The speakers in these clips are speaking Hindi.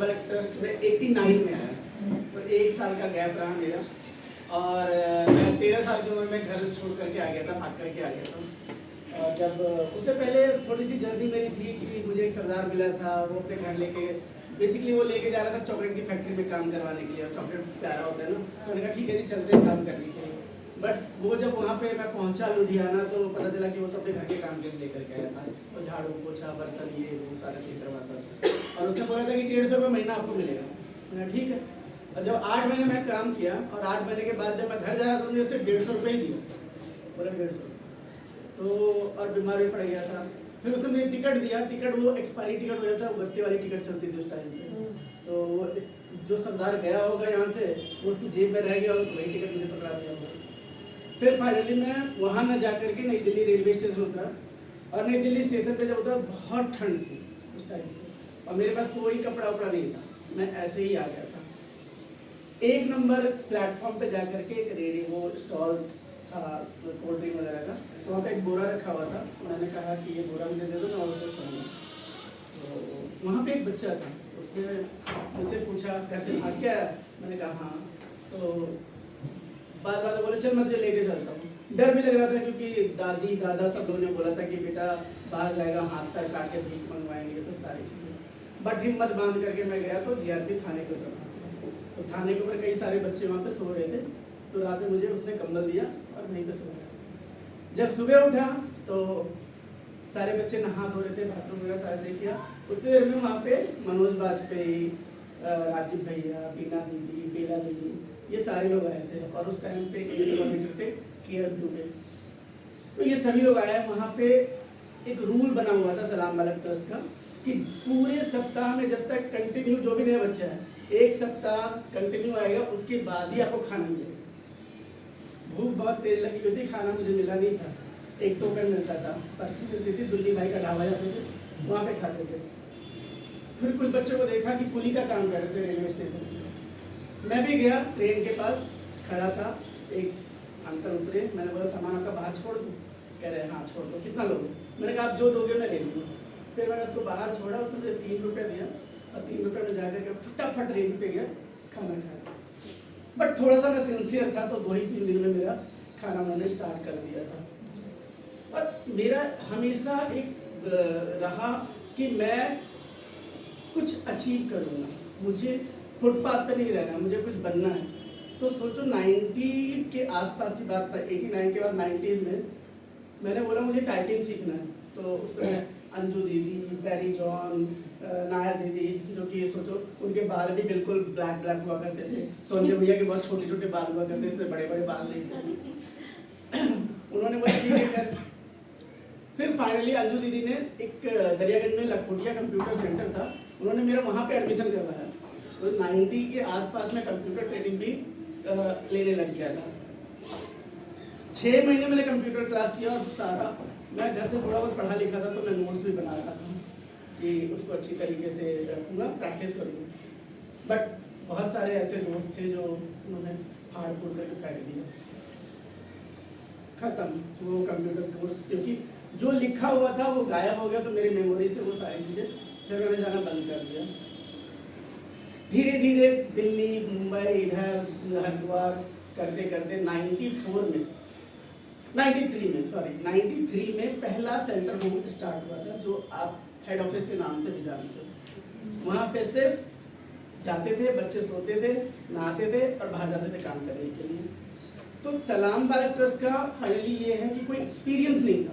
वालेट ट्रस्ट में 89 में आया, तो 1 साल का गैप रहा मेरा। और मैं 13 साल की उम्र में घर छोड़ करके आ गया था, भाग करके आ गया था। और जब उससे पहले थोड़ी सी जर्नी मेरी थी कि मुझे एक सरदार मिला था, वो अपने घर लेके बेसिकली वो लेके जा रहा था चॉकलेट की फैक्ट्री में काम करवाने के लिए, और चॉकलेट प्यारा होता है ना, तो मैंने कहा ठीक है जी चलते हैं काम करने के लिए। बट वो जब वहाँ पे मैं पहुँचा लुधियाना तो पता चला कि वो तो अपने घर के काम के लिए लेकर के आया था, और झाड़ू पोछा बर्तन ये वो सारा चीज़ करवाता था, और उसने बोला था कि 150 रुपये महीना आपको मिलेगा। मैंने ठीक है। और जब 8 महीने मैं काम किया, और 8 महीने के बाद जब मैं घर जा रहा था तो मुझे सिर्फ 150 रुपये ही दिया, बोला 150। तो और बीमार भी पड़ गया था। फिर उसने मुझे टिकट दिया, टिकट वो एक्सपायरी टिकट हो जाता है, वो गत्ते वाली टिकट चलती थी उस टाइम पे। तो वो जो सरदार गया होगा यहाँ से, वो उसकी जेब में रह गया और वही टिकट मुझे पकड़ा दिया होगा। फिर फाइनली मैं वहाँ न जा करके नई दिल्ली रेलवे स्टेशन उतरा, और नई दिल्ली स्टेशन पे जब उतरा बहुत ठंड थी उस टाइम पे, और मेरे पास कोई कपड़ा उपड़ा नहीं था, मैं ऐसे ही आ गया था। 1 नंबर प्लेटफॉर्म पे जा करके एक रेडी वो स्टॉल था कोल्ड ड्रिंक वगैरह का, तो वहाँ पे एक बोरा रखा हुआ था। मैंने कहा कि ये बोरा मुझे दे दो, मैं उसे सुनूँगा। तो वहाँ पे एक बच्चा था, उसने मुझसे पूछा घर से भाग क्या? मैंने कहा हाँ। तो बाद वाले बोले चल मैं तुझे लेके चलता हूँ। डर भी लग रहा था क्योंकि दादी दादा सब लोगों ने बोला था कि बेटा बाहर जाएगा, हाथ पैर काट के भीख मंगवाएंगे, ये सब सारी चीज़ें। बट हिम्मत बांध करके मैं गया तो जीआरपी थाने के ऊपर। तो थाने के ऊपर कई सारे बच्चे वहाँ पे सो रहे थे, तो रात में मुझे उसने कंबल दिया और वहीं पे सो गया। जब सुबह उठा तो सारे बच्चे नहा धो रहे थे, बाथरूम वगैरह सारा चेक किया। उतनी देर में वहाँ पे मनोज बाजपेयी, राजीव भैया, बीना दीदी, बेला दीदी, ये सारे लोग आए थे। और उस टाइम पे एक किलोमीटर थे KS दुबे, तो ये सभी लोग आए। वहाँ पे एक रूल बना हुआ था सलाम वालेट ट्रस्ट का कि पूरे सप्ताह में जब तक कंटिन्यू जो भी नया बच्चा है 1 सप्ताह कंटिन्यू आएगा, उसके बाद ही आपको खाना मिलेगा। भूख बहुत तेज लगी हुई थी, खाना मुझे मिला नहीं था। एक टोकन मिलता था, पर्ची मिलती थी, दुल्ली भाई का ढाबा जाते थे, वहाँ पे खाते थे। फिर कुछ बच्चों को देखा कि कुली का काम कर रहे थे रेलवे स्टेशन पे। मैं भी गया, ट्रेन के पास खड़ा था, एक अंकल उतरे, मैंने बोला सामान आपका बाहर छोड़ दूँ? कह रहे हाँ छोड़ दो। कितना लोगे? मैंने कहा आप जो दोगे मैं ले लूँगा। फिर मैंने उसको बाहर छोड़ा, उसने मुझे 3 रुपये दिया, और 3 रुपये में जाकर के फटाफट रेडी पे गया, खाना खाया। बट थोड़ा सा मैं सिंसियर था, तो 2 ही 3 दिन में मेरा खाना मैंने स्टार्ट कर दिया था। और मेरा हमेशा एक रहा कि मैं कुछ अचीव करूँगा, मुझे फुटपाथ पे नहीं रहना, मुझे कुछ बनना है। तो सोचो 90 के आसपास की बात था, 89 के बाद 90s में मैंने बोला मुझे टाइपिंग सीखना है। तो उसमें अंजू दीदी, बैरी जॉन, नायर दीदी, जो कि सोचो उनके बाल भी बिल्कुल ब्लैक ब्लैक हुआ करते थे, सोनिया भैया के बहुत छोटे छोटे बाल हुआ करते थे, बड़े बड़े बाल नहीं थे। उन्होंने बोला ठीक है कर। फिर फाइनली अंजू दीदी ने एक दरियागंज में लखोटिया कंप्यूटर सेंटर था, उन्होंने मेरा वहाँ पे एडमिशन करवाया। तो 90 के आसपास में कंप्यूटर ट्रेनिंग भी लेने लग गया था। 6 महीने मैंने कंप्यूटर क्लास किया, और सारा मैं घर से थोड़ा बहुत पढ़ा लिखा था, तो मैं नोट्स भी बना रहा था कि उसको अच्छी तरीके से रखूँगा, प्रैक्टिस करूँगा। बट बहुत सारे ऐसे दोस्त थे जो उन्होंने फाड़ फूड़ करके फेंक दिया, ख़त्म वो कंप्यूटर कोर्स, क्योंकि जो लिखा हुआ था वो गायब हो गया। तो मेरी मेमोरी से वो सारी चीज़ें फिर मैंने जाना बंद कर दिया। धीरे धीरे दिल्ली, मुंबई, इधर हरिद्वार करते करते 93 में पहला सेंटर होम स्टार्ट हुआ था, जो आप हेड ऑफिस के नाम से भी जानते हो। वहाँ पे सिर्फ जाते थे, बच्चे सोते थे, नहाते थे और बाहर जाते थे काम करने के लिए। तो सलाम वालेट ट्रस्ट का फाइनली ये है कि कोई एक्सपीरियंस नहीं था।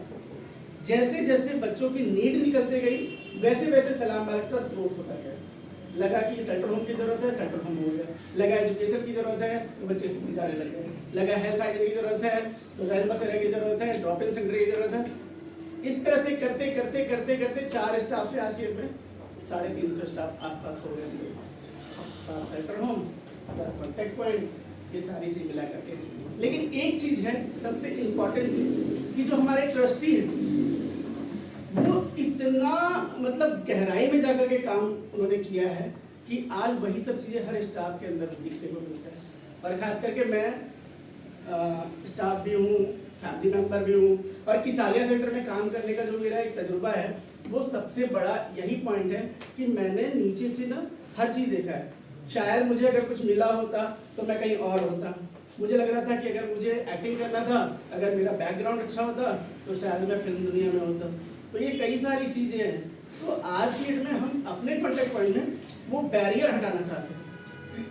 जैसे जैसे बच्चों की नीड निकलते गई, वैसे वैसे सलाम वालेट ट्रस्ट ग्रोथ होता गया। लगा कि सेंटर होम की जरूरत है, सेंटर होम हो गया। लगा एजुकेशन की जरूरत है, तो बच्चे स्कूल जाने लग गए। लगा हेल्थ हाइजीन की जरूरत है, तो रैन बसेरा की जरूरत है, ड्रॉप इन सेंटर की जरूरत है। इस तरह से करते करते करते करते 4 स्टाफ से आज के में 350 स्टाफ आसपास हो गए। 7 सेंटर होम, 10 कॉन्टैक्ट पॉइंट, ये सारी चीज मिला करके। लेकिन एक चीज है सबसे इम्पोर्टेंट, कि जो हमारे ट्रस्टी हैं वो इतना मतलब गहराई में जाकर के काम उन्होंने किया है कि आज वही सब चीज़ें हर स्टाफ के अंदर दिखने को मिलता है। और ख़ास करके मैं स्टाफ भी हूँ, फैमिली मेंबर भी हूँ, और किसालिया सेंटर में काम करने का जो मेरा एक तजुर्बा है वो सबसे बड़ा यही पॉइंट है कि मैंने नीचे से ना हर चीज़ देखा है। शायद मुझे अगर कुछ मिला होता तो मैं कहीं और होता। मुझे लग रहा था कि अगर मुझे एक्टिंग करना था, अगर मेरा बैकग्राउंड अच्छा होता तो शायद मैं फिल्म दुनिया में होता। तो ये कई सारी चीज़ें हैं। तो आज की डेट में हम अपने कॉन्टेक्ट पॉइंट में वो बैरियर हटाना चाहते हैं।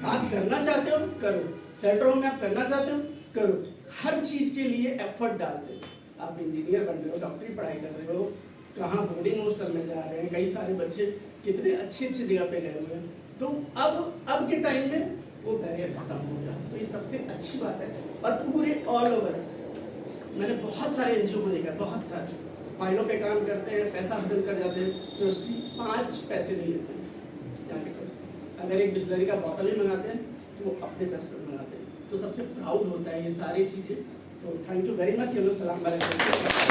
आप करना चाहते हो करो, सेंटर होम में आप करना चाहते हो करो, हर चीज़ के लिए एफर्ट डालते हो। आप इंजीनियर बन रहे हो, डॉक्टरी पढ़ाई कर रहे हो, कहाँ बोर्डिंग हॉस्टल में जा रहे हैं, कई सारे बच्चे कितने अच्छी अच्छी जगह पे गए हुए हैं। तो अब के टाइम में वो बैरियर खत्म हो गया, तो ये सबसे अच्छी बात है। और पूरे ऑल ओवर मैंने बहुत सारे एनजीओ को देखा, बहुत सारे फाइलों पे काम करते हैं, पैसा खत्म कर जाते हैं, ट्रस्टी 5 पैसे नहीं लेते हैं जाके ट्रस्टी। अगर एक बिस्लरी का बॉटल भी मंगाते हैं तो वो अपने पैसे से मंगाते हैं। तो सबसे प्राउड होता है ये सारी चीज़ें। तो थैंक यू वेरी मच। हम लोग सलाम वालेकुम।